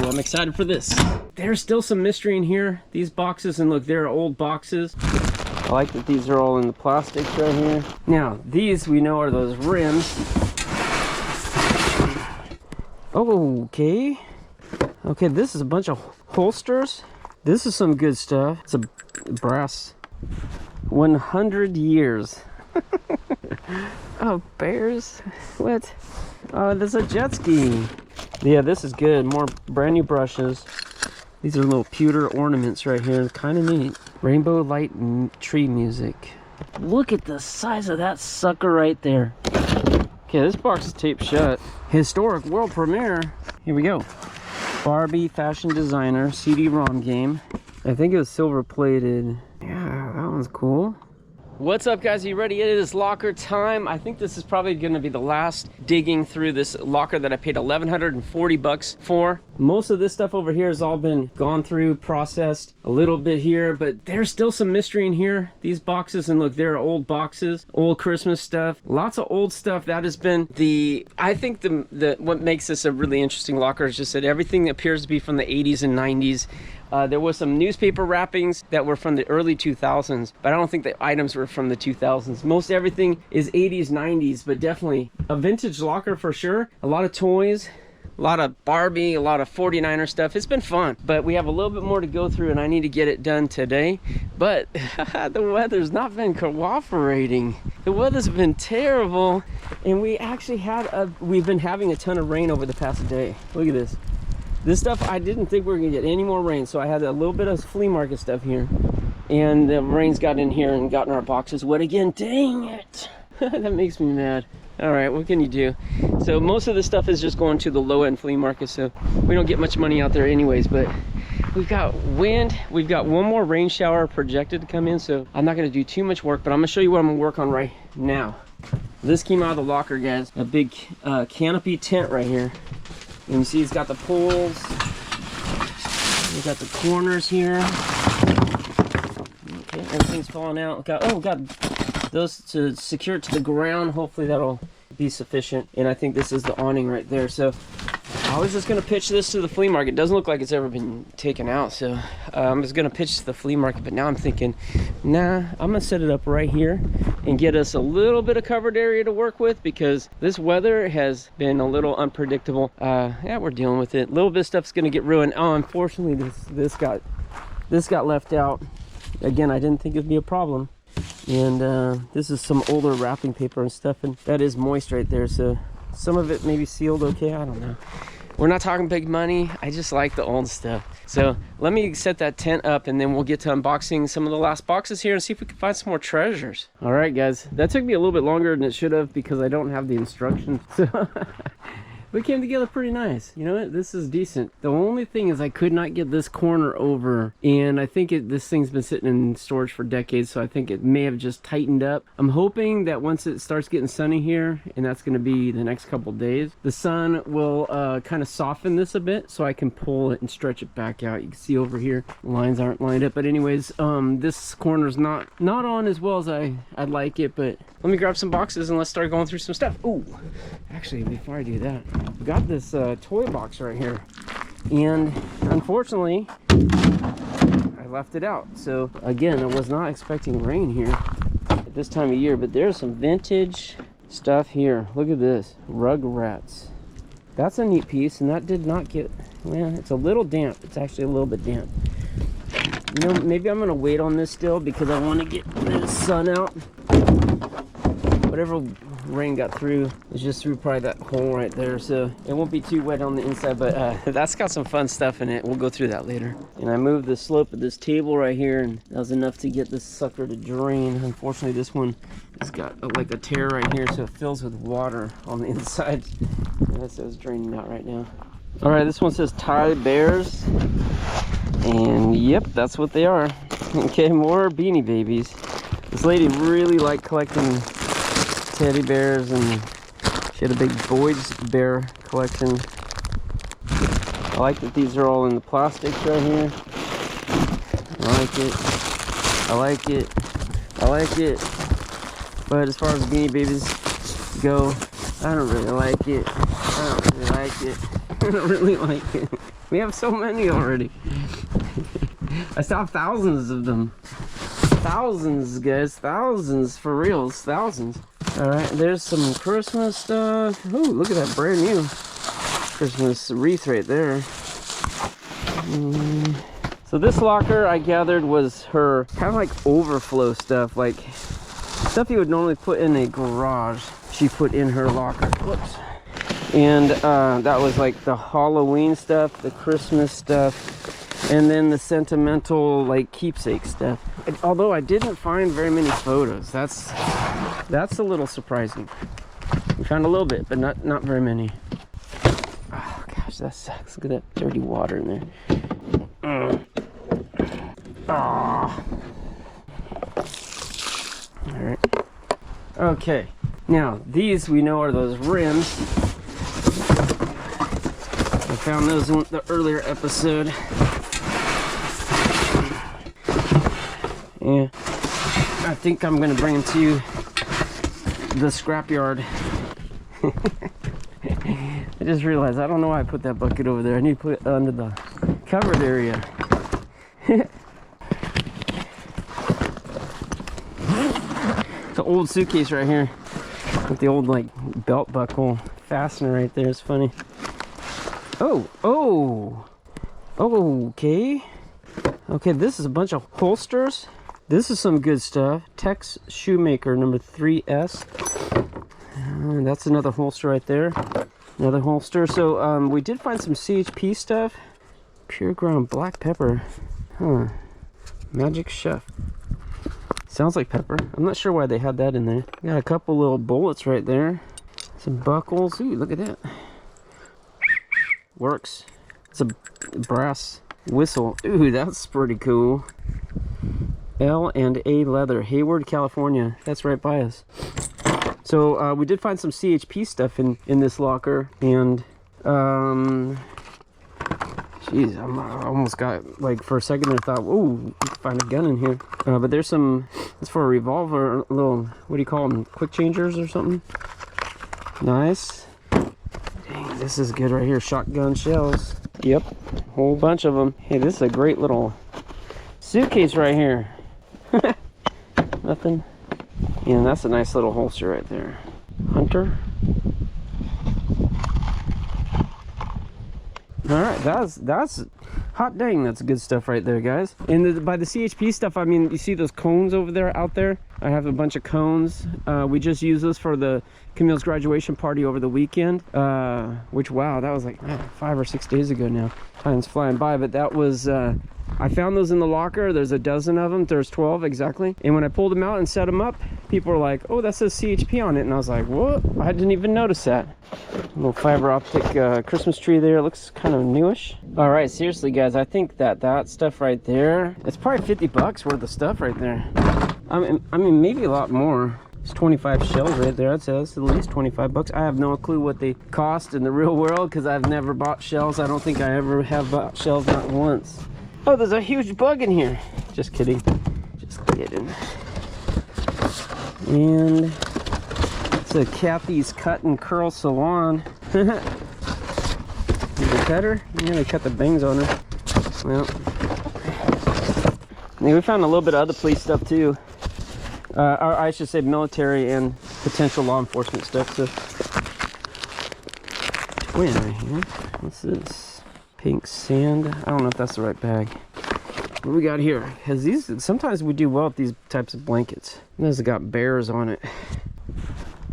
I'm excited for this. There's still some mystery in here. These boxes, and look, they're old boxes. I like that these are all in the plastics right here. Now, these we know are those rims. Okay. Okay, this is a bunch of holsters. This is some good stuff. It's a brass 100 years. Oh, bears. What? Oh, there's a jet ski. Yeah, this is good. More brand new brushes. These are little pewter ornaments right here. Kind of neat. Rainbow light tree music. Look at the size of that sucker right there. Okay, this box is taped shut. Historic world premiere. Here we go. Barbie fashion designer CD-ROM game. I think it was silver plated. Yeah, that one's cool. What's up, guys? Are you ready? It is locker time. I think this is probably going to be the last digging through this locker that I paid $1,140 for. Most of this stuff over here has all been gone through, processed a little bit here, but there's still some mystery in here. These boxes, and look, they're old boxes, old Christmas stuff, lots of old stuff. That has been I think what makes this a really interesting locker is just that everything appears to be from the 80s and 90s. There was some newspaper wrappings that were from the early 2000s, but I don't think the items were from the 2000s. Most everything is 80s, 90s, but definitely a vintage locker for sure. A lot of toys, a lot of Barbie, a lot of 49er stuff. It's been fun, but we have a little bit more to go through, and I need to get it done today. But the weather's not been cooperating. The weather's been terrible, and we actually we've been having a ton of rain over the past day. Look at this. This stuff, I didn't think we were gonna get any more rain, so I had a little bit of flea market stuff here, and the rain's got in here and gotten our boxes wet again. Dang it. That makes me mad. All right, what can you do? So most of this stuff is just going to the low-end flea market, so we don't get much money out there anyways. But we've got wind. We've got one more rain shower projected to come in, so I'm not gonna do too much work, but I'm gonna show you what I'm gonna work on right now. This came out of the locker, guys. A big canopy tent right here. And you see it's got the poles, we got the corners here. Okay, everything's falling out. We got those to secure it to the ground. Hopefully that'll be sufficient. And I think this is the awning right there. So I was just gonna pitch this to the flea market. It doesn't look like it's ever been taken out, so I was gonna pitch to the flea market, but now I'm thinking, nah, I'm gonna set it up right here and get us a little bit of covered area to work with, because this weather has been a little unpredictable. Yeah, we're dealing with it. A little bit of stuff's gonna get ruined. Oh, unfortunately, this got left out. Again, I didn't think it'd be a problem. And this is some older wrapping paper and stuff, and that is moist right there, so some of it may be sealed okay. I don't know. We're not talking big money. I just like the old stuff. So let me set that tent up, and then we'll get to unboxing some of the last boxes here and see if we can find some more treasures. All right, guys, that took me a little bit longer than it should have because I don't have the instructions. So we came together pretty nice. You know what? This is decent. The only thing is I could not get this corner over, and I think this thing's been sitting in storage for decades, so I think it may have just tightened up. I'm hoping that once it starts getting sunny here, and that's going to be the next couple days, the sun will kind of soften this a bit so I can pull it and stretch it back out. You can see over here the lines aren't lined up, but anyways, this corner's not on as well as I'd like it. But let me grab some boxes and let's start going through some stuff. Oh, actually, before I do that, we got this toy box right here, and unfortunately I left it out. So again, I was not expecting rain here at this time of year, but there's some vintage stuff here. Look at this, Rugrats. That's a neat piece, and that did not get, well, it's a little damp. It's actually a little bit damp. You know, maybe I'm gonna wait on this still because I want to get the sun out. Whatever rain got through is just through probably that hole right there, so it won't be too wet on the inside, but that's got some fun stuff in it. We'll go through that later. And I moved the slope of this table right here, and that was enough to get this sucker to drain. Unfortunately, this one has got like a tear right here, so it fills with water on the inside. That's what's draining out right now. All right, this one says Thai bears, and yep, that's what they are. Okay, more Beanie Babies. This lady really liked collecting teddy bears, and she had a big Boyd's bear collection. I like that these are all in the plastics right here. I like it. I like it. I like it. But as far as Beanie Babies go, I don't really like it. I don't really like it. I don't really like it. We have so many already. I saw thousands of them. Thousands, guys. Thousands, for reals. Thousands. All right, there's some Christmas stuff. Ooh, look at that brand new Christmas wreath right there. So this locker, I gathered, was her kind of like overflow stuff, like stuff you would normally put in a garage. She put in her locker. Whoops. And that was like the Halloween stuff, the Christmas stuff, and then the sentimental like keepsake stuff. Although I didn't find very many photos. That's a little surprising. We found a little bit, but not very many. Oh gosh, that sucks. Look at that dirty water in there. Oh. All right. Okay. Now these we know are those rims. I found those in the earlier episode. Yeah. I think I'm gonna bring them to the scrapyard. I just realized I don't know why I put that bucket over there. I need to put it under the covered area. It's an old suitcase right here with the old like belt buckle fastener right there. It's funny. Oh, okay. Okay, this is a bunch of holsters. This is some good stuff. Tex Shoemaker number 3S. That's another holster right there. Another holster. So we did find some CHP stuff. Pure ground black pepper. Huh. Magic Chef. Sounds like pepper. I'm not sure why they had that in there. Got a couple little bullets right there. Some buckles. Ooh, look at that. Works. It's a brass whistle. Ooh, that's pretty cool. L&A Leather, Hayward, California. That's right by us. So we did find some CHP stuff in this locker, and geez, I almost got, like, for a second I thought, ooh, you can find a gun in here. But there's some, it's for a revolver, a little, what do you call them, quick changers or something? Nice. Dang, this is good right here, shotgun shells. Yep, whole bunch of them. Hey, this is a great little suitcase right here. Nothing. Yeah, and that's a nice little holster right there. Hunter. All right, that's hot dang, that's good stuff right there, guys. And by the CHP stuff, I mean, you see those cones over there, out there? I have a bunch of cones. We just used those for the Camille's graduation party over the weekend, which, wow, that was like 5 or 6 days ago now. Time's flying by, but that was, I found those in the locker. There's a dozen of them. There's 12 exactly. And when I pulled them out and set them up, people were like, oh, that says CHP on it. And I was like, what? I didn't even notice that. A little fiber optic Christmas tree there. It looks kind of newish. All right, seriously, guys, I think that stuff right there, it's probably 50 bucks worth of stuff right there. I mean, maybe a lot more. It's 25 shells right there. I'd say that's at least 25 bucks. I have no clue what they cost in the real world because I've never bought shells. I don't think I ever have bought shells, not once. Oh, there's a huge bug in here. Just kidding. Just kidding. And it's a Kathy's Cut and Curl Salon. Is it cutter? Yeah, they cut the bangs on her. Well, yeah, we found a little bit of other police stuff too. Or I should say military and potential law enforcement stuff. So, wait right here. What's this? Pink sand. I don't know if that's the right bag. What do we got here? Because these, sometimes we do well with these types of blankets. This has got bears on it.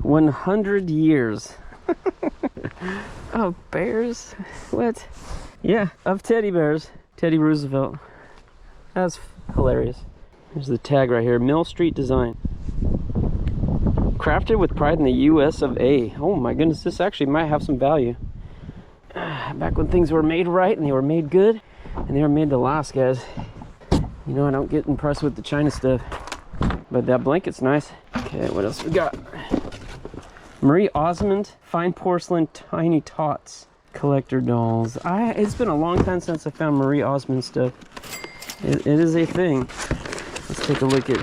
100 years. Oh, bears? What? Yeah, of teddy bears. Teddy Roosevelt. That's hilarious. There's the tag right here. Mill Street Design. Crafted with pride in the US of A. Oh my goodness, this actually might have some value. Back when things were made right and they were made good and they were made to last, guys. You know, I don't get impressed with the China stuff, but that blanket's nice. Okay, what else we got? Marie Osmond Fine Porcelain Tiny Tots collector dolls. It's been a long time since I found Marie Osmond stuff. It is a thing. Let's take a look at.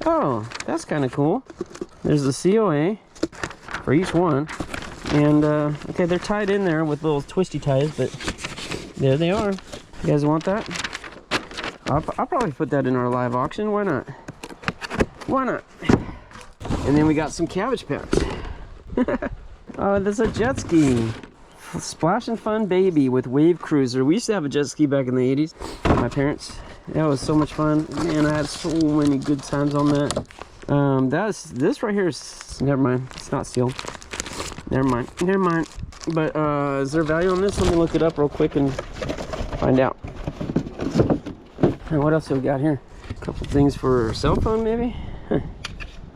Oh, that's kind of cool. There's the COA for each one. And okay, they're tied in there with little twisty ties, but There they are. You guys want that? I'll probably put that in our live auction. Why not? Why not? And then we got some Cabbage Patch. Oh, there's a jet ski. Splash and Fun Baby with Wave Cruiser. We used to have a jet ski back in the 80s. My parents. That was so much fun. Man, I had so many good times on that. This right here is, never mind. It's not sealed. Never mind. Never mind. But is there value on this? Let me look it up real quick and find out. And what else have we got here? A couple things for a cell phone, maybe? Huh.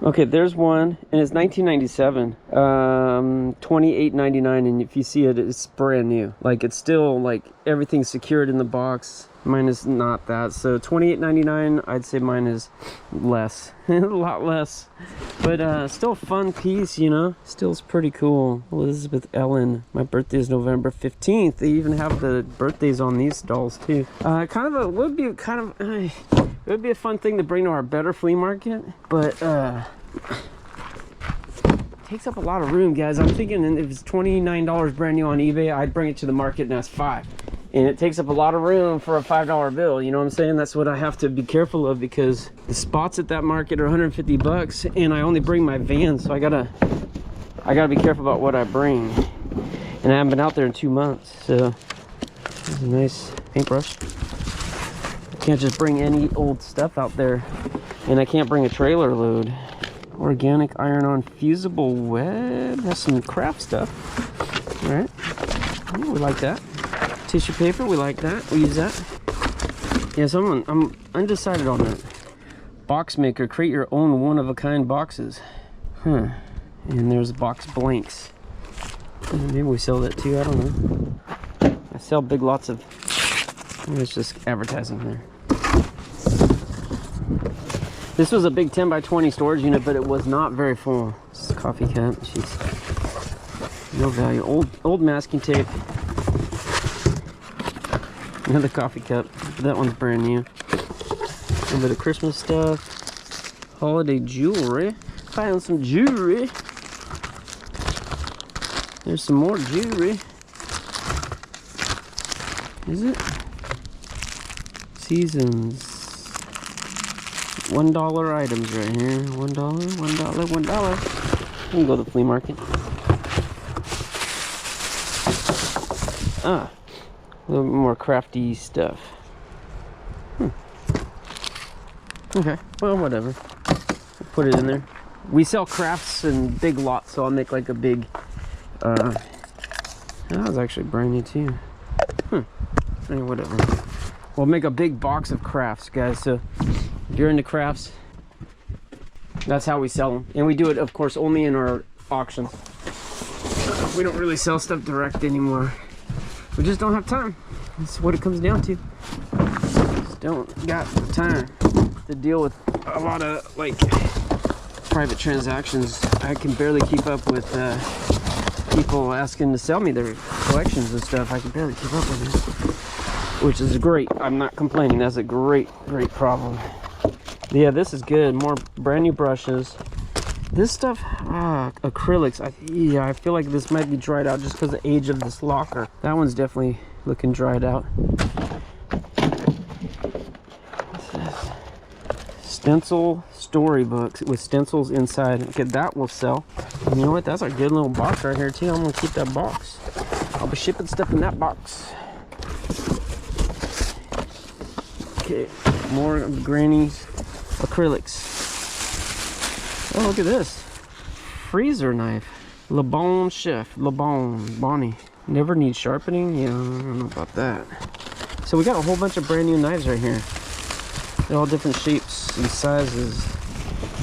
Okay, there's one, and it's 1997, $28.99, and if you see it, it's brand new. Like, it's still, like, everything's secured in the box. Mine is not that, so $28.99, I'd say mine is less, a lot less. But still a fun piece, you know? Still is pretty cool. Elizabeth Ellen, my birthday is November 15th. They even have the birthdays on these dolls, too. It would be a fun thing to bring to our better flea market, but it takes up a lot of room, guys. I'm thinking if it's $29 brand new on eBay, I'd bring it to the market and that's $5. And it takes up a lot of room for a $5 bill, you know what I'm saying? That's what I have to be careful of, because the spots at that market are 150 bucks, and I only bring my van, so I gotta be careful about what I bring. And I haven't been out there in 2 months, so this is a nice paintbrush. Can't just bring any old stuff out there, and I can't bring a trailer load. Organic iron-on fusible web. That's some craft stuff. All right, yeah, we like that. Tissue paper, we like that. We use that. Yes, I'm undecided on that. Box maker, create your own one-of-a-kind boxes. Huh? And there's box blanks. Maybe we sell that too. I don't know. I sell big lots of. It's just advertising there. This was a big 10 by 20 storage unit, but it was not very full. This is a coffee cup. Jeez. No value. Old masking tape. Another coffee cup. That one's brand new. A little bit of Christmas stuff. Holiday jewelry. Found some jewelry. There's some more jewelry. Is it? Seasons. $1 items right here. $1, $1. We can go to the flea market. Ah, a little bit more crafty stuff. Okay, well, whatever. We'll put it in there. We sell crafts in big lots, so I'll make like a big. That was actually brand new too. Hey, whatever. We'll make a big box of crafts, guys. So if you're into crafts, that's how we sell them. And we do it, of course, only in our auctions. We don't really sell stuff direct anymore. We just don't have time. That's what it comes down to. Just don't got the time to deal with a lot of like private transactions. I can barely keep up with people asking to sell me their collections and stuff. I can barely keep up with it, which is great. I'm not complaining. That's a great problem. Yeah, this is good. More brand new brushes. This stuff, acrylics. I feel like this might be dried out just because of the age of this locker. That one's definitely looking dried out. What's this? Stencil storybooks with stencils inside. Okay, that will sell. And you know what? That's a good little box right here too. I'm gonna keep that box. I'll be shipping stuff in that box. Okay, more of Granny's acrylics. Oh, look at this. Freezer knife. Le Bon Chef. Le Bon. Bonnie. Never need sharpening? Yeah, I don't know about that. So we got a whole bunch of brand new knives right here. They're all different shapes and sizes.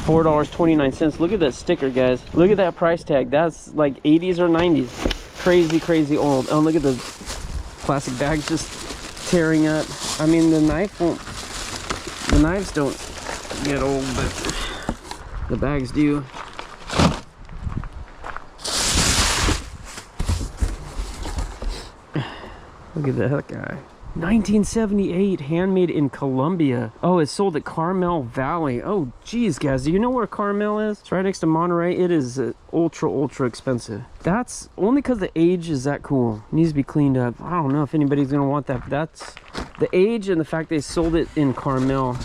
$4.29. Look at that sticker, guys. Look at that price tag. That's like 80s or 90s. Crazy old. Oh, look at the plastic bags just tearing up. I mean, the knives don't get old, but the bags do. Look at that guy. 1978, handmade in Colombia. Oh, it's sold at Carmel Valley. Oh, geez, guys, do you know where Carmel is? It's right next to Monterey. It is ultra expensive. That's only because the age is that cool. It needs to be cleaned up. I don't know if anybody's gonna want that, but that's the age and the fact they sold it in Carmel.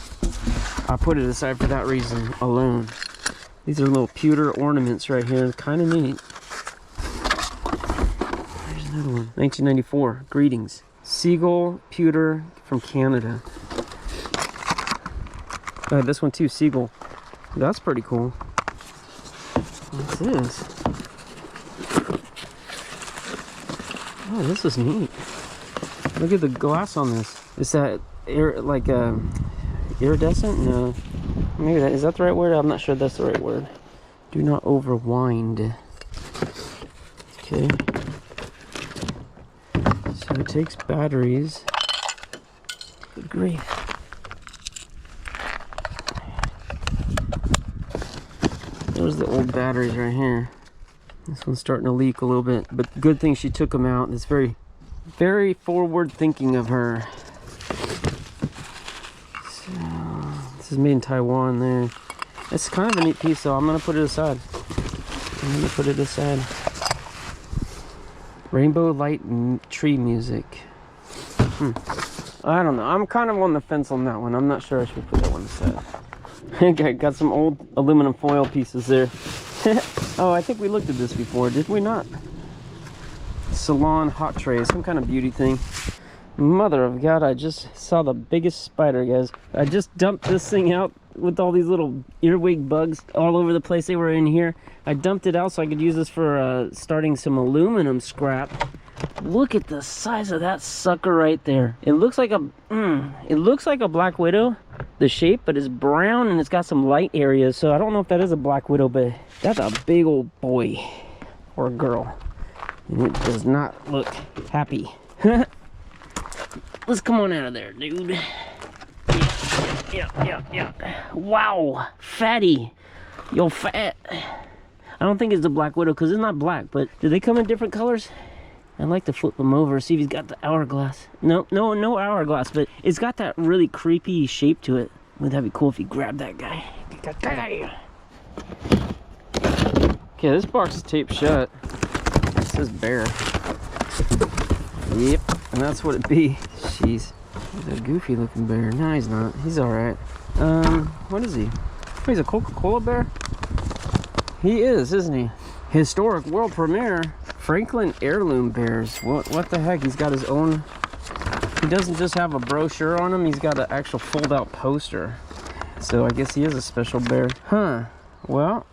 I put it aside for that reason alone. These are little pewter ornaments right here. Kind of neat. There's another one. 1994. Greetings. Seagull pewter from Canada. This one too, Seagull. That's pretty cool. What's this? Oh, this is neat. Look at the glass on this. Is that like iridescent? No. Maybe that is that the right word? I'm not sure that's the right word. Do not overwind. Okay. So it takes batteries. Good grief. There's the old batteries right here. This one's starting to leak a little bit, but good thing she took them out. It's very, very forward thinking of her. So, this is made in Taiwan there. It's kind of a neat piece though. I'm gonna put it aside. Rainbow light tree music. I don't know. I'm kind of on the fence on that one. I'm not sure I should put that one aside. Okay, got some old aluminum foil pieces there. Oh, I think we looked at this before, did we not? Salon hot tray, some kind of beauty thing. Mother of God, I just saw the biggest spider, guys. I just dumped this thing out with all these little earwig bugs all over the place. They were in here. I dumped it out so I could use this for starting some aluminum scrap. Look at the size of that sucker right there. It looks like a black widow, the shape, but it's brown and it's got some light areas. So I don't know if that is a black widow, but that's a big old boy or a girl. And it does not look happy. Let's come on out of there, dude. Yeah. Wow, fatty. Yo, fat. I don't think it's a black widow because it's not black, but do they come in different colors? I'd like to flip him over, see if he's got the hourglass. No hourglass, but it's got that really creepy shape to it. Wouldn't that be cool if he grabbed that guy? Okay, this box is taped shut. It says bear. Yep, and that's what it be. Jeez, he's a goofy looking bear. No, he's not. He's alright. What is he? Oh, he's a Coca-Cola bear? He is, isn't he? Historic world premiere. Franklin heirloom bears. What the heck? He's got his own. He doesn't just have a brochure on him. He's got an actual fold-out poster. So I guess he is a special bear. Huh. Well,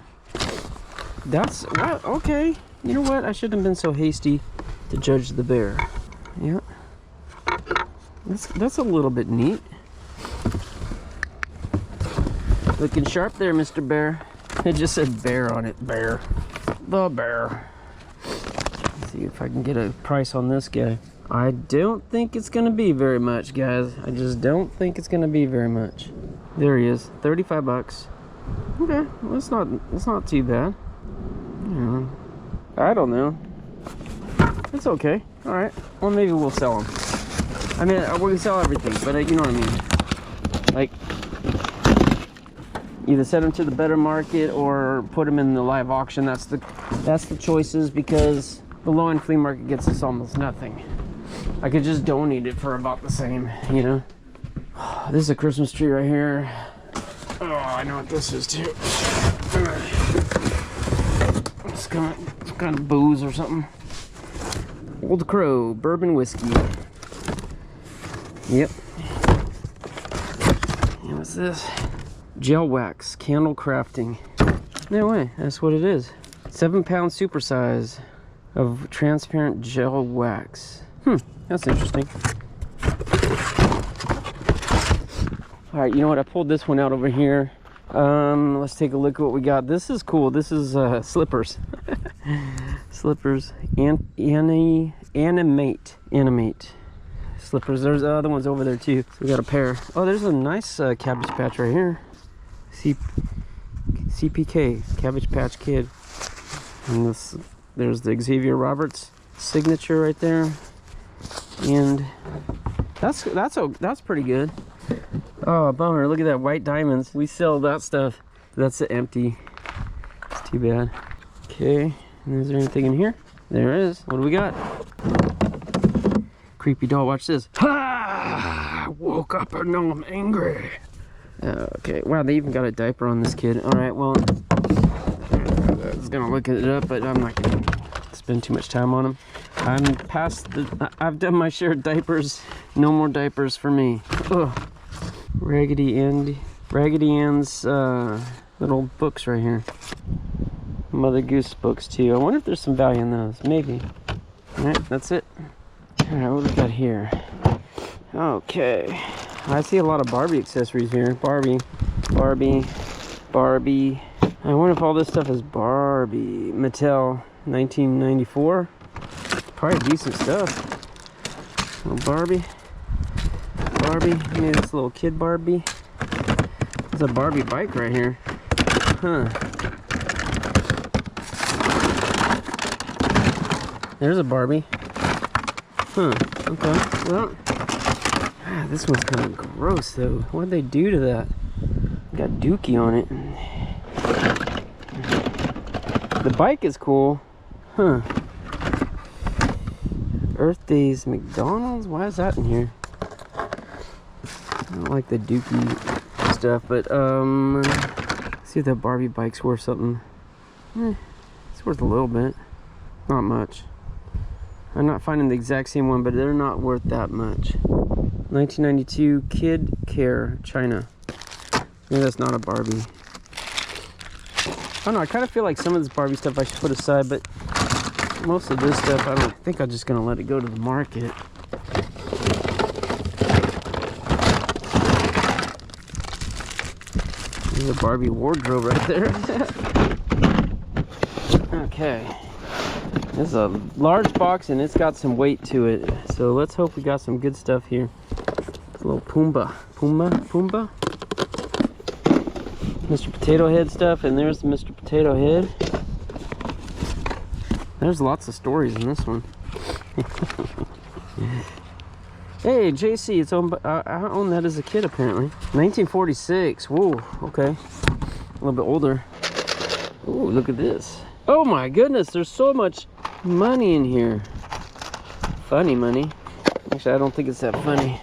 that's what. Okay. You know what? I shouldn't have been so hasty to judge the bear. Yeah. That's a little bit neat. Looking sharp there, Mr. Bear. It just said bear on it. Bear. The bear. Let's see if I can get a price on this guy. I don't think it's gonna be very much, guys. I just don't think it's gonna be very much. There he is, 35 bucks. Okay, well, it's not too bad. Yeah. I don't know. It's okay. All right. Well, maybe we'll sell them. I mean, we can sell everything, but you know what I mean. Like, either set them to the better market or put them in the live auction. That's the choices, because the low-end flea market gets us almost nothing. I could just donate it for about the same, you know. This is a Christmas tree right here. Oh, I know what this is too. It's kind of booze or something. Old Crow bourbon whiskey. Yep. And what's this? Gel wax candle crafting. No way, that's what it is. 7-pound supersize of transparent gel wax. That's interesting. All right, you know what? I pulled this one out over here. Let's take a look at what we got. This is cool. This is slippers. Slippers. Animate slippers. There's other ones over there too. So we got a pair. Oh, there's a nice Cabbage Patch right here. CPK, Cabbage Patch Kid. And there's the Xavier Roberts signature right there. And That's pretty good. Oh, bummer. Look at that, white diamonds. We sell that stuff. That's empty. It's too bad. Okay, and is there anything in here? There is. What do we got? Creepy doll. Watch this. Ha! Woke up and now I'm angry. Okay. Wow, they even got a diaper on this kid. All right. Well, I was gonna look it up, but I'm not gonna spend too much time on them. I'm past the. I've done my share of diapers. No more diapers for me. Ugh. Raggedy Ann's little books right here. Mother Goose books too. I wonder if there's some value in those. Maybe. All right, that's it. All right, what do we got here? Okay, I see a lot of Barbie accessories here. Barbie. I wonder if all this stuff is Barbie. Mattel, 1994. Probably decent stuff. Little Barbie. Maybe this little kid Barbie. There's a Barbie bike right here. Huh. There's a Barbie. Huh. Okay. Well, this one's kind of gross though. What'd they do to that? Got Dookie on it. The bike is cool. Huh. Earth Days McDonald's? Why is that in here? I don't like the Dookie stuff, but let's see if that Barbie bike's worth something. It's worth a little bit. Not much. I'm not finding the exact same one, but they're not worth that much. 1992 Kid Care, China. Maybe that's not a Barbie. I don't know, I kind of feel like some of this Barbie stuff I should put aside, but most of this stuff, I don't think I'm just going to let it go to the market. There's a Barbie wardrobe right there. Okay. This is a large box and it's got some weight to it. So let's hope we got some good stuff here. A little Pumbaa. Mr. Potato Head stuff, and there's the Mr. Potato Head. There's lots of stories in this one. Hey, JC, it's owned by, I owned that as a kid apparently. 1946. Whoa, okay. A little bit older. Ooh, look at this. Oh my goodness, there's so much money in here. Funny money. Actually, I don't think it's that funny.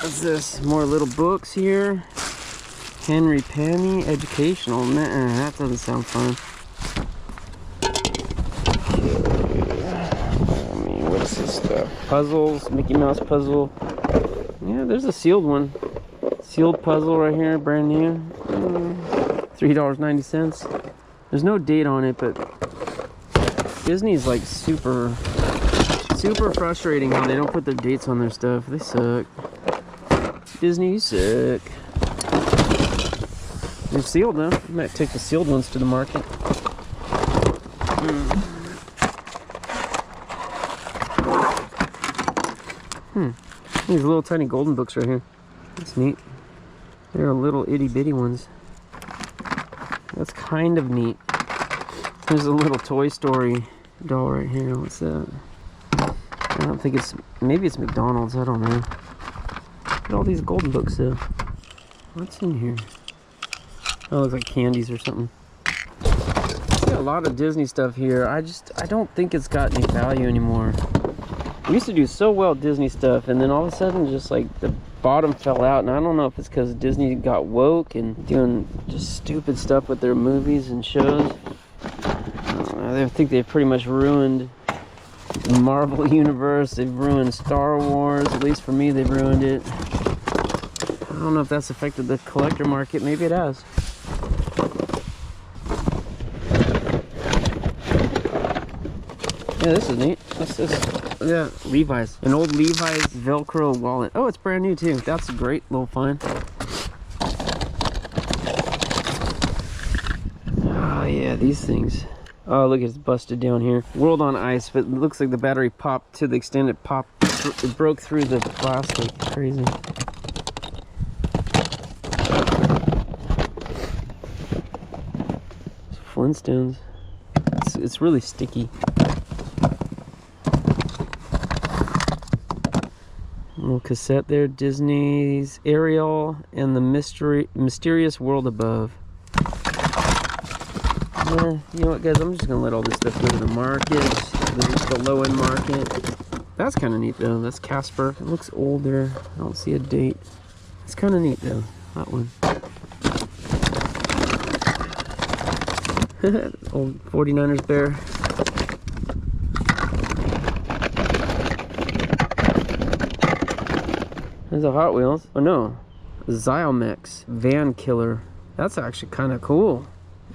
What's this? More little books here. Henry Penny, educational. Nah, that doesn't sound fun. What's this stuff? Puzzles, Mickey Mouse puzzle. Yeah, there's a sealed one. Sealed puzzle right here, brand new. $3.90. There's no date on it, but Disney's like super frustrating how they don't put their dates on their stuff. They suck. Disney, you suck. They're sealed though. You might take the sealed ones to the market. These little tiny golden books right here. That's neat. They're little itty bitty ones. That's kind of neat. There's a little Toy Story doll right here. What's that? I don't think it's, maybe it's McDonald's, I don't know. Look at all these golden books though. What's in here? Oh, it looks like candies or something. See a lot of Disney stuff here. I don't think it's got any value anymore. We used to do so well Disney stuff, and then all of a sudden just like the bottom fell out, and I don't know if it's because Disney got woke and doing just stupid stuff with their movies and shows. I think they've pretty much ruined the Marvel universe. They've ruined Star Wars. At least for me, they've ruined it. I don't know if that's affected the collector market. Maybe it has. Yeah, this is neat. What's this? Yeah, Levi's. An old Levi's Velcro wallet. Oh, it's brand new too. That's a great little find. Oh yeah, these things. Oh, look, it's busted down here. World on ice, but it looks like the battery popped to the extent it popped. It broke through the plastic. Crazy. Flintstones. It's really sticky. Little cassette there. Disney's Ariel and the Mysterious World Above. Yeah, you know what, guys? I'm just gonna let all this stuff go to the market. The low-end market. That's kind of neat though. That's Casper. It looks older. I don't see a date. It's kind of neat though. That one. Old 49ers bear. There's a Hot Wheels. Oh no. Xiaomex Van Killer. That's actually kind of cool.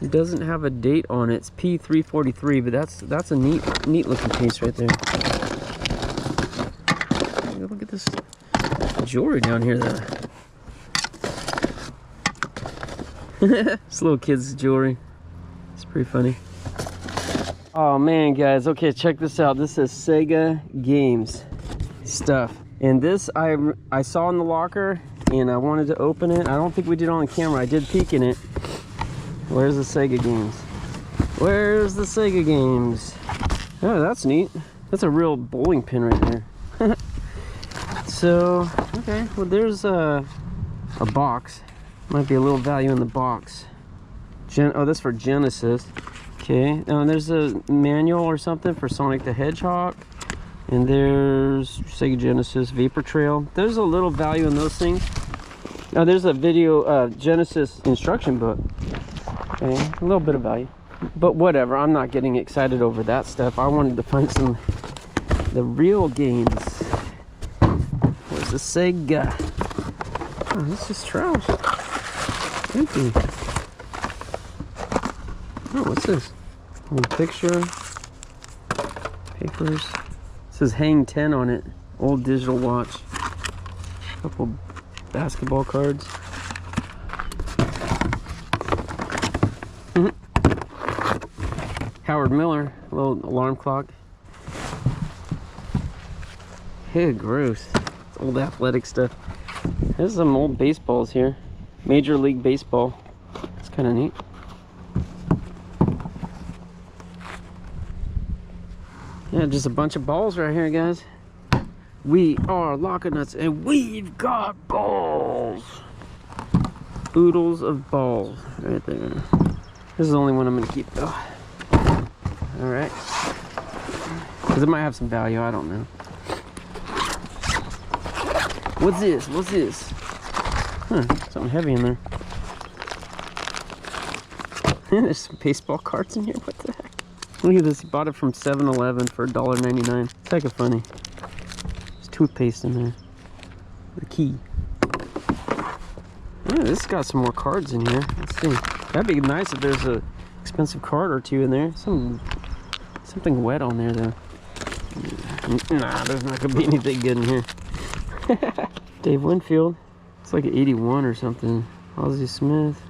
It doesn't have a date on it. It's P343, but that's a neat looking piece right there. Look at this jewelry down here though. This little kid's jewelry. It's pretty funny. Oh man, guys. Okay, check this out. This is Sega Games stuff. And this I saw in the locker and I wanted to open it. I don't think we did it on camera. I did peek in it. Where's the Sega Games? Where's the Sega Games? Oh, that's neat. That's a real bowling pin right there. So, okay, well there's a box. Might be a little value in the box. Oh, that's for Genesis. Okay, there's a manual or something for Sonic the Hedgehog. And there's Sega Genesis Vapor Trail. There's a little value in those things. Now there's a video Genesis instruction book. Okay, a little bit of value. But whatever, I'm not getting excited over that stuff. I wanted to find the real games. Where's the Sega? Oh, this is trash. Empty. Oh, what's this? A little picture. Papers. It says Hang 10 on it. Old digital watch. A couple basketball cards. Howard Miller. A little alarm clock. Hey, gross. It's old athletic stuff. There's some old baseballs here. Major League Baseball. It's kind of neat. Yeah, just a bunch of balls right here, guys. We are Lockernuts, and we've got balls. Oodles of balls right there. This is the only one I'm going to keep, though. Alright. Because it might have some value, I don't know. What's this? What's this? Huh, something heavy in there. There's some baseball cards in here. What the heck? Look at this. He bought it from 7-Eleven for $1.99. It's kind of funny. There's toothpaste in there. The key. Oh, this has got some more cards in here. Let's see. That'd be nice if there's a expensive card or two in there. Something wet on there though. Nah, there's not gonna be anything good in here. Dave Winfield. It's like an 81 or something. Ozzie Smith.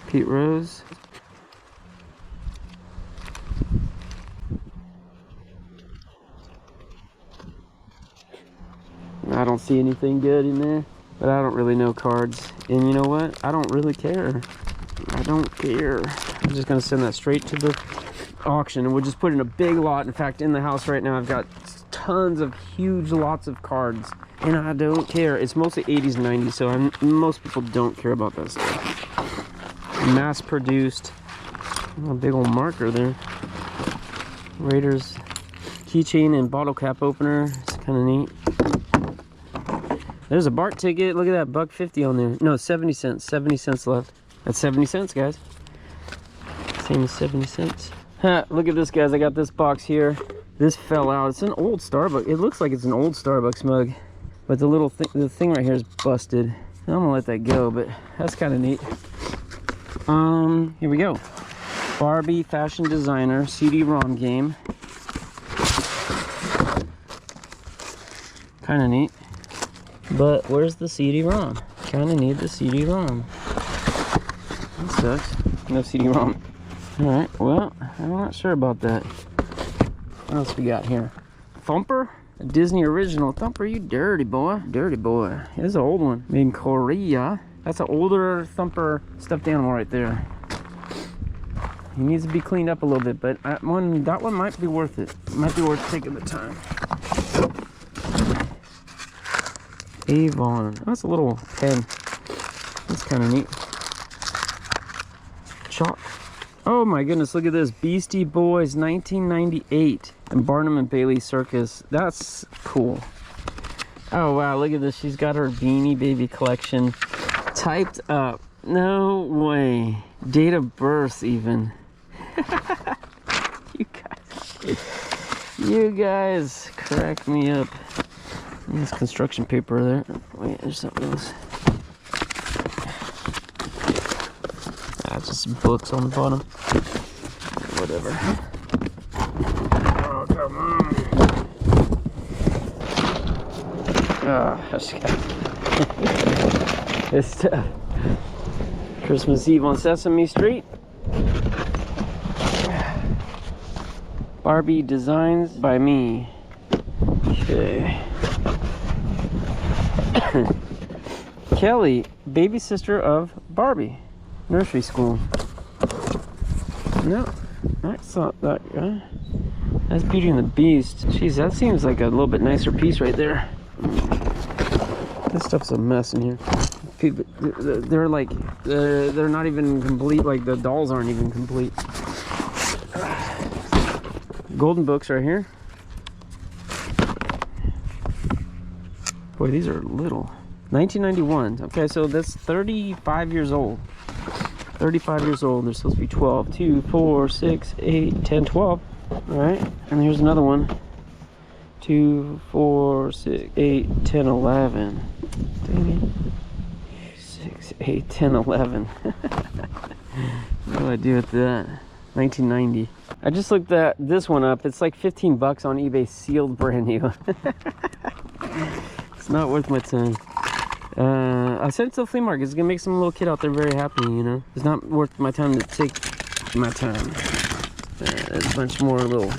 Pete Rose. I don't see anything good in there, but I don't really know cards. And you know what? I don't really care. I don't care. I'm just gonna send that straight to the auction and we'll just put in a big lot. In fact, in the house right now, I've got tons of huge lots of cards and I don't care. It's mostly 80s and 90s, so most people don't care about that stuff. Mass produced. Oh, a big old marker there. Raiders keychain and bottle cap opener. It's kind of neat. There's a BART ticket. Look at that, $1.50 on there. No, 70 cents. 70 cents left. That's 70 cents, guys. Same as 70 cents. Ha, look at this, guys. I got this box here. This fell out. It's an old Starbucks. It looks like it's an old Starbucks mug, but the little the thing right here is busted. I'm gonna let that go, but that's kind of neat. Here we go. Barbie fashion designer CD-ROM game. Kind of neat. But where's the CD-ROM? Kind of need the CD-ROM. That sucks. No CD-ROM. Alright, well, I'm not sure about that. What else we got here? Thumper? A Disney original. Thumper, you dirty boy. Dirty boy. Here's an old one. Made in Korea. That's an older Thumper stuffed animal right there. He needs to be cleaned up a little bit, but that one might be worth it. Might be worth taking the time. Avon. Oh, that's a little pen. That's kind of neat. Chalk. Oh my goodness, look at this. Beastie Boys 1998 and Barnum and Bailey Circus. That's cool. Oh wow, look at this. She's got her Beanie Baby collection typed up. No way. Date of birth even. You guys crack me up. There's construction paper there. Wait, there's something else. Just books on the bottom. Whatever. Oh, come on. Oh, this stuff. Christmas Eve on Sesame Street. Barbie designs by me. Okay. Kelly, baby sister of Barbie. Nursery school. No, that's not that guy. That's Beauty and the Beast. Jeez, that seems like a little bit nicer piece right there. This stuff's a mess in here. People, they're like, they're not even complete. Like the dolls aren't even complete. Golden books right here. Boy, these are little. 1991. Okay, so that's 35 years old. 35 years old. They're supposed to be 12. 2, 4, 6, 8, 10, 12. All right. And here's another one. 2, 4, 6, 8, 10, 11. Dang it. 6, 8, 10, 11. What do I do with that? 1990. I just looked this one up. It's like 15 bucks on eBay, sealed brand new. It's not worth my time. I sent it to the flea market. It's gonna make some little kid out there very happy, you know. It's not worth my time to take my time. There's a bunch more little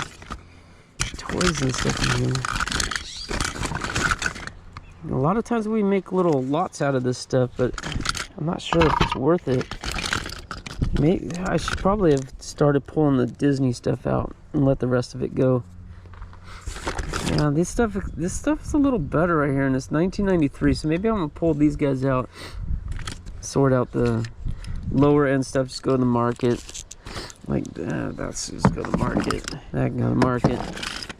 toys and stuff in here. A lot of times we make little lots out of this stuff, but I'm not sure if it's worth it. Maybe I should probably have started pulling the Disney stuff out and let the rest of it go. Yeah, this stuff is a little better right here, and it's 1993, so maybe I'm gonna pull these guys out, sort out the lower end stuff, just go to the market. Like that, that's just go to the market. That can go to the market.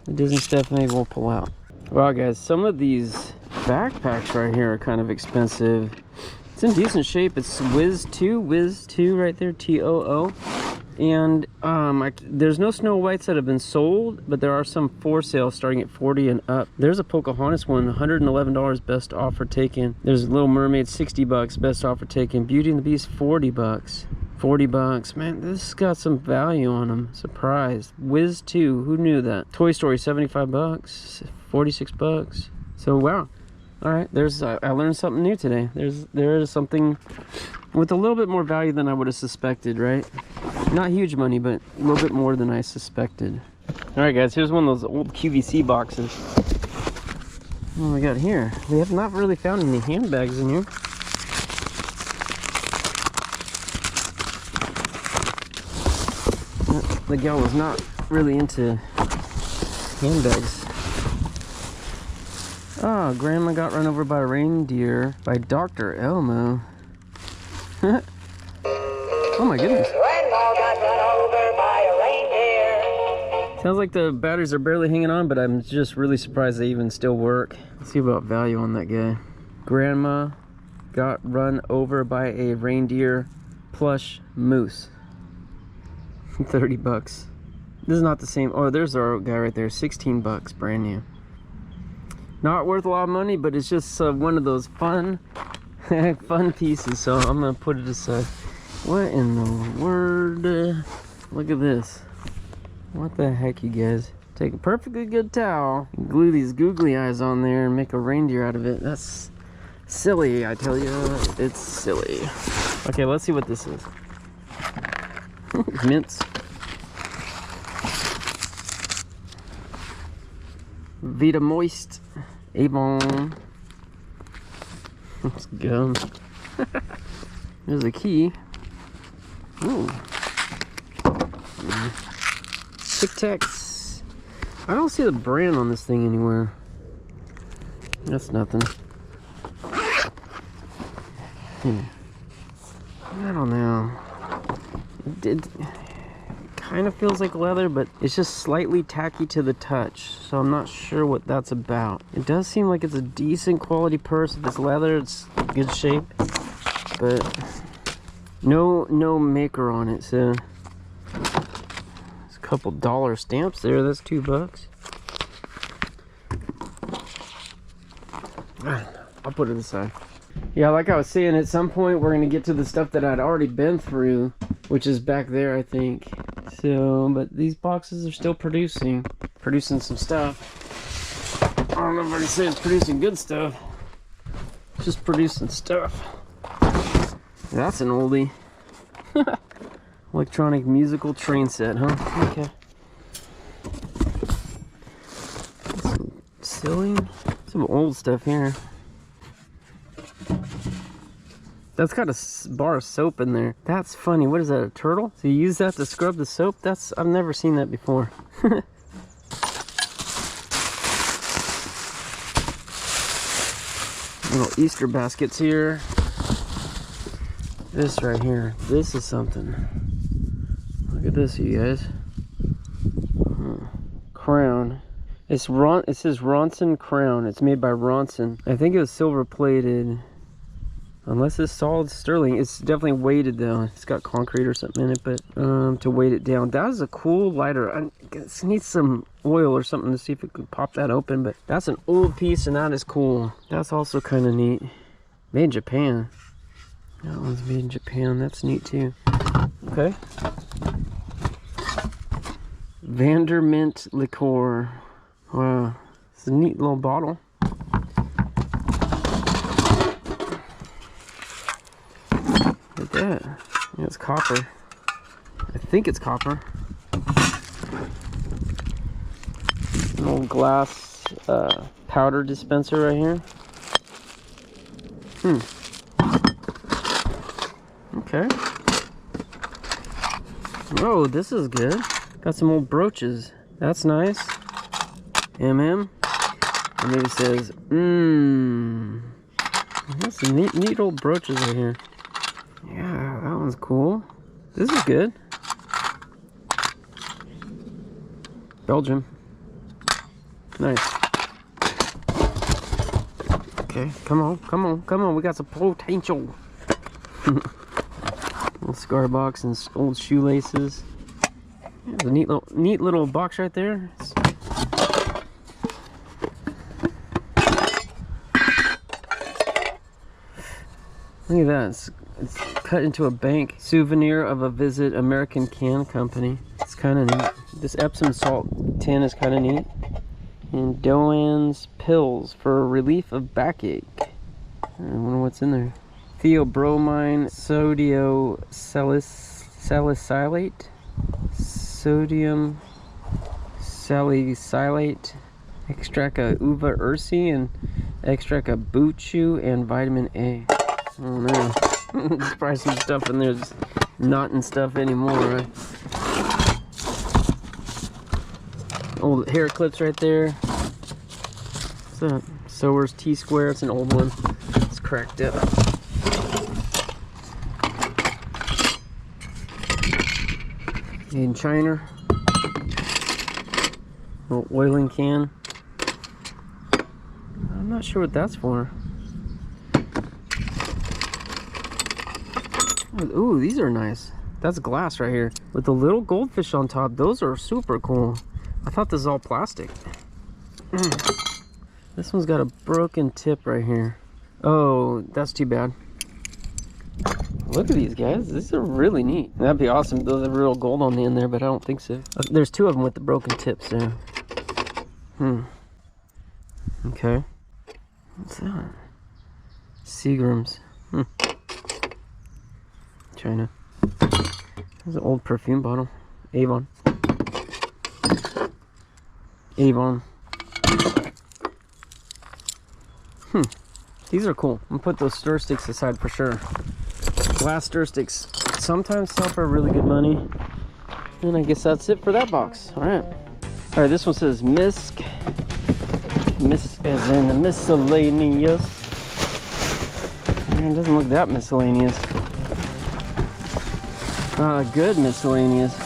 The Disney stuff maybe we'll pull out. Wow guys, some of these backpacks right here are kind of expensive. It's in decent shape. It's Wiz 2 right there, T-O-O. And there's no Snow Whites that have been sold, but there are some for sale starting at 40 and up. There's a Pocahontas one, $111, best offer taken. There's a Little Mermaid, 60 bucks, best offer taken. Beauty and the Beast, 40 bucks. 40 bucks. Man, this has got some value on them. Surprised. Wiz 2, who knew that? Toy Story, 75 bucks, 46 bucks. So wow. All right, I learned something new today. There is something with a little bit more value than I would have suspected, right? Not huge money, but a little bit more than I suspected. All right, guys, here's one of those old QVC boxes. What do we got here? We have not really found any handbags in here. The gal was not really into handbags. Oh, Grandma Got Run Over by a Reindeer by Dr. Elmo. Oh my goodness. Grandma got run over by a reindeer. Sounds like the batteries are barely hanging on, but I'm just really surprised they even still work. Let's see about value on that guy. Grandma Got Run Over by a Reindeer plush moose. 30 bucks. This is not the same. Oh, there's our guy right there. 16 bucks, brand new. Not worth a lot of money, but it's just one of those fun pieces, so I'm gonna put it aside. What in the word? Look at this. What the heck, you guys? Take a perfectly good towel, glue these googly eyes on there, and make a reindeer out of it. That's silly, I tell you. It's silly. Okay, let's see what this is. Mints. Vita Moist. Avon. It's gum. There's a key. Ooh. Tic Tacs. I don't see the brand on this thing anywhere. That's nothing. I don't know. It kind of feels like leather, but it's just slightly tacky to the touch, so I'm not sure what that's about. It does seem like it's a decent quality purse. If it's leather, it's good shape, but no maker on it, so there's a couple dollar stamps there. That's $2. I'll put it aside. Yeah, like I was saying, at some point we're gonna get to the stuff that I'd already been through, which is back there, I think. So, but these boxes are still producing some stuff. I don't know if I can say it's producing good stuff. It's just producing stuff. That's an oldie. Electronic musical train set, huh? Okay. Some silly, some old stuff here. That's got a bar of soap in there. That's funny. What is that, a turtle? So you use that to scrub the soap? I've never seen that before. Little Easter baskets here. This right here. This is something. Look at this, you guys. Crown. It says Ronson crown. It's made by Ronson. I think it was silver plated. Unless it's solid sterling. It's definitely weighted though. It's got concrete or something in it, but to weight it down. That is a cool lighter. I need some oil or something to see if it could pop that open, but that's an old piece and that is cool. That's also kind of neat. Made in Japan. That one's made in Japan. That's neat too. Okay. Vandermint liqueur. Wow. It's a neat little bottle. Yeah, it's copper. I think it's copper. An old glass powder dispenser right here. Okay. Oh, this is good. Got some old brooches. That's nice. And maybe it says, That's some neat old brooches right here. Yeah, that one's cool. This is good. Belgium. Nice. Okay, come on. We got some potential. Little scar box and old shoelaces. There's a neat little box right there. Look at that. It's cut into a bank. Souvenir of a visit, American Can Company. It's kind of neat. This Epsom salt tin is kind of neat. And Doan's pills for relief of backache. I wonder what's in there. Theobromine salicylate. Sodium salicylate. Extract of uva ursi and extract of buchu and vitamin A. Oh man. There's probably some stuff in there that's not in stuff anymore, right? Old hair clips right there. What's that? Sewer's T-square. It's an old one. It's cracked up. Made in China. Little oiling can. I'm not sure what that's for. Ooh, these are nice. That's glass right here with the little goldfish on top. Those are super cool. I thought this was all plastic. This one's got a broken tip right here. Oh, that's too bad. Look at these guys. These are really neat. That'd be awesome if those have real gold on the end there, but I don't think so. There's two of them with the broken tips there. Okay. What's that? Seagram's. China. There's an old perfume bottle. Avon. These are cool. I'm gonna put those stir sticks aside for sure. Glass stir sticks sometimes sell for really good money. And I guess that's it for that box. Alright, this one says Miss as in the miscellaneous. It doesn't look that miscellaneous. Good miscellaneous.